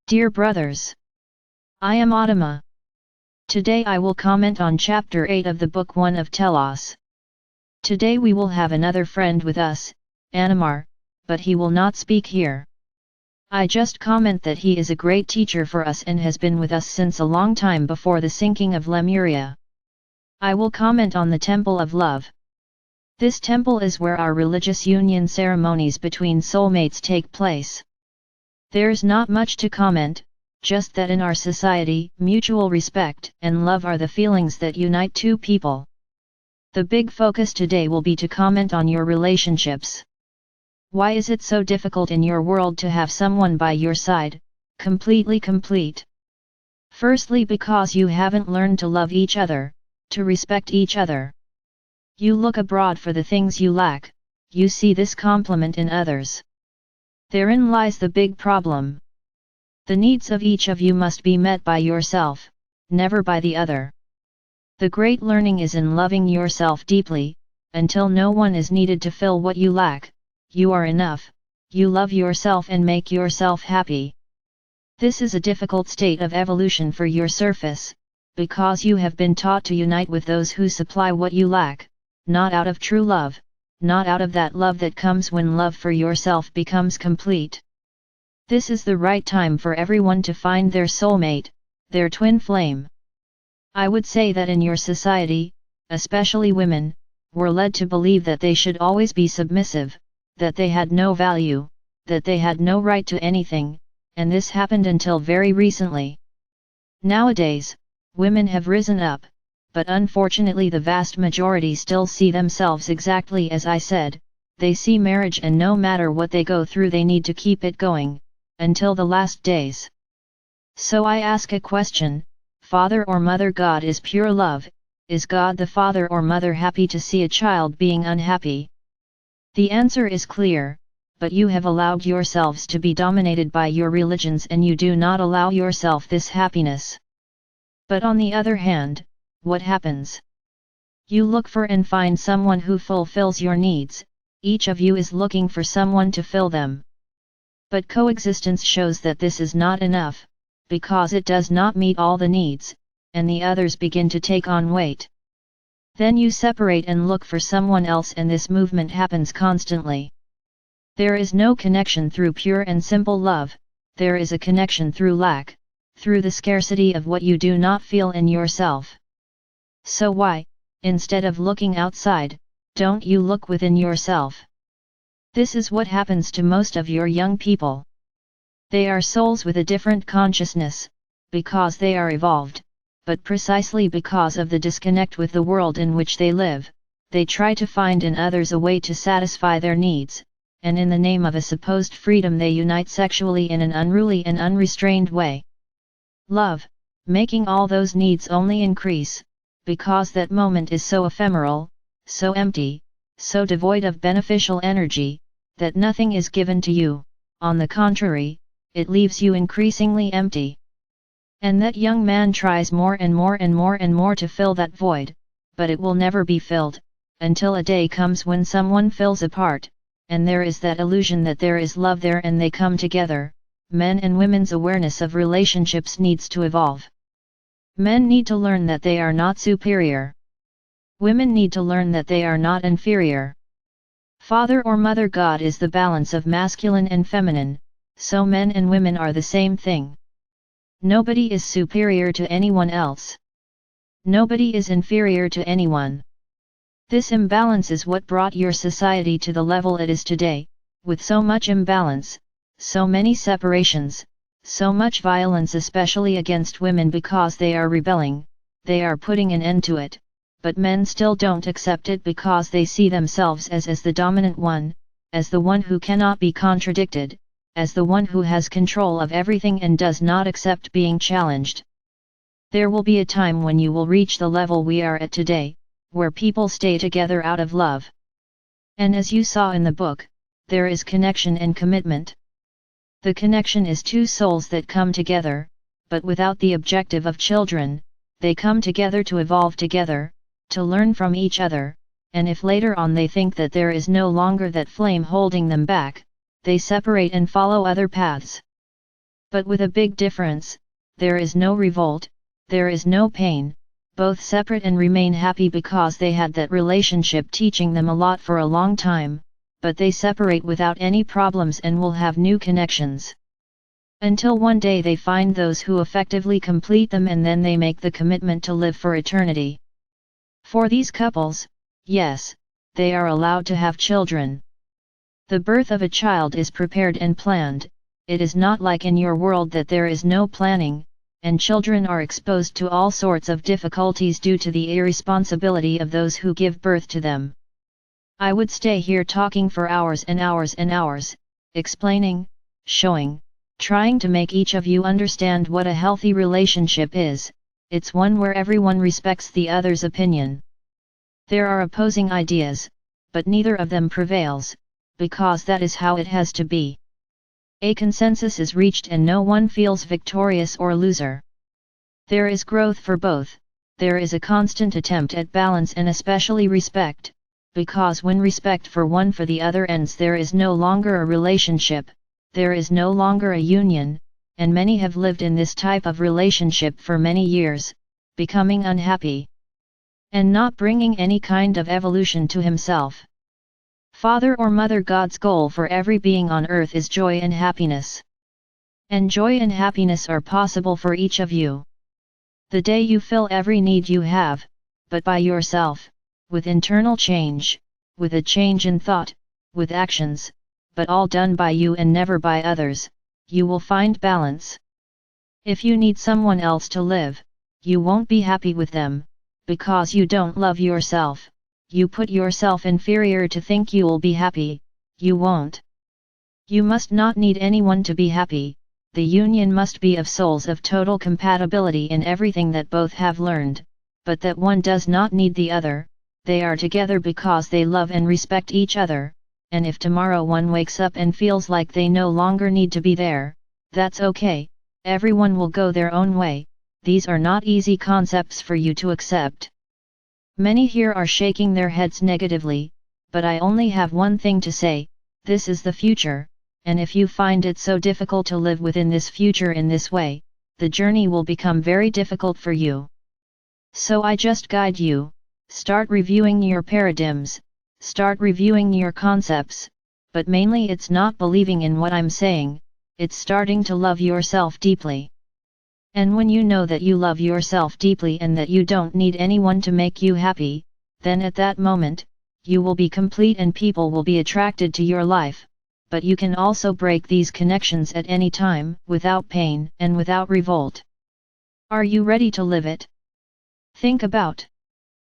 Dear brothers, I am Adama. Today I will comment on chapter 8 of the book 1 of Telos. Today we will have another friend with us, Adama, but he will not speak here. I just comment that he is a great teacher for us and has been with us since a long time before the sinking of Lemuria. I will comment on the Temple of Love. This temple is where our religious union ceremonies between soulmates take place. There's not much to comment, just that in our society, mutual respect and love are the feelings that unite two people. The big focus today will be to comment on your relationships. Why is it so difficult in your world to have someone by your side, completely complete? Firstly, because you haven't learned to love each other, to respect each other. You look abroad for the things you lack, you see this complement in others. Therein lies the big problem. The needs of each of you must be met by yourself, never by the other. The great learning is in loving yourself deeply, until no one is needed to fill what you lack. You are enough, you love yourself and make yourself happy. This is a difficult state of evolution for your surface, because you have been taught to unite with those who supply what you lack, not out of true love, not out of that love that comes when love for yourself becomes complete. This is the right time for everyone to find their soulmate, their twin flame. I would say that in your society, especially women, were led to believe that they should always be submissive, that they had no value, that they had no right to anything, and this happened until very recently. Nowadays, women have risen up, but unfortunately the vast majority still see themselves exactly as I said. They see marriage, and no matter what they go through they need to keep it going, until the last days. So I ask a question: Father or Mother God is pure love. Is God the father or mother happy to see a child being unhappy? The answer is clear, but you have allowed yourselves to be dominated by your religions and you do not allow yourself this happiness. But on the other hand, what happens? You look for and find someone who fulfills your needs. Each of you is looking for someone to fill them. But coexistence shows that this is not enough, because it does not meet all the needs, and the others begin to take on weight. Then you separate and look for someone else, and this movement happens constantly. There is no connection through pure and simple love, there is a connection through lack, through the scarcity of what you do not feel in yourself. So why, instead of looking outside, don't you look within yourself? This is what happens to most of your young people. They are souls with a different consciousness, because they are evolved, but precisely because of the disconnect with the world in which they live, they try to find in others a way to satisfy their needs, and in the name of a supposed freedom they unite sexually in an unruly and unrestrained way. Love, making all those needs only increase, because that moment is so ephemeral, so empty, so devoid of beneficial energy, that nothing is given to you. On the contrary, it leaves you increasingly empty. And that young man tries more and more and more and more to fill that void, but it will never be filled, until a day comes when someone fills a part, and there is that illusion that there is love there and they come together. Men and women's awareness of relationships needs to evolve. Men need to learn that they are not superior. Women need to learn that they are not inferior. Father or Mother God is the balance of masculine and feminine, so men and women are the same thing. Nobody is superior to anyone else. Nobody is inferior to anyone. This imbalance is what brought your society to the level it is today, with so much imbalance, so many separations, so much violence, especially against women because they are rebelling. They are putting an end to it, but men still don't accept it because they see themselves as the dominant one, as the one who cannot be contradicted, as the one who has control of everything and does not accept being challenged. There will be a time when you will reach the level we are at today, where people stay together out of love. And as you saw in the book, there is connection and commitment. The connection is two souls that come together, but without the objective of children. They come together to evolve together, to learn from each other, and if later on they think that there is no longer that flame holding them back, they separate and follow other paths. But with a big difference: there is no revolt, there is no pain, both separate and remain happy because they had that relationship teaching them a lot for a long time, but they separate without any problems and will have new connections. Until one day they find those who effectively complete them, and then they make the commitment to live for eternity. For these couples, yes, they are allowed to have children. The birth of a child is prepared and planned. It is not like in your world that there is no planning, and children are exposed to all sorts of difficulties due to the irresponsibility of those who give birth to them. I would stay here talking for hours and hours and hours, explaining, showing, trying to make each of you understand what a healthy relationship is. It's one where everyone respects the other's opinion. There are opposing ideas, but neither of them prevails, because that is how it has to be. A consensus is reached and no one feels victorious or loser. There is growth for both, there is a constant attempt at balance and especially respect, because when respect for one for the other ends, there is no longer a relationship, there is no longer a union, and many have lived in this type of relationship for many years, becoming unhappy, and not bringing any kind of evolution to himself. Father or Mother God's goal for every being on earth is joy and happiness. And joy and happiness are possible for each of you. The day you fill every need you have, but by yourself, with internal change, with a change in thought, with actions, but all done by you and never by others, you will find balance. If you need someone else to live, you won't be happy with them, because you don't love yourself. You put yourself inferior to think you will be happy, you won't. You must not need anyone to be happy. The union must be of souls of total compatibility in everything that both have learned, but that one does not need the other. They are together because they love and respect each other, and if tomorrow one wakes up and feels like they no longer need to be there, that's okay, everyone will go their own way. These are not easy concepts for you to accept. Many here are shaking their heads negatively, but I only have one thing to say: this is the future, and if you find it so difficult to live within this future in this way, the journey will become very difficult for you. So I just guide you: start reviewing your paradigms, start reviewing your concepts, but mainly it's not believing in what I'm saying, it's starting to love yourself deeply. And when you know that you love yourself deeply and that you don't need anyone to make you happy, then at that moment, you will be complete and people will be attracted to your life. But you can also break these connections at any time, without pain and without revolt. Are you ready to live it? Think about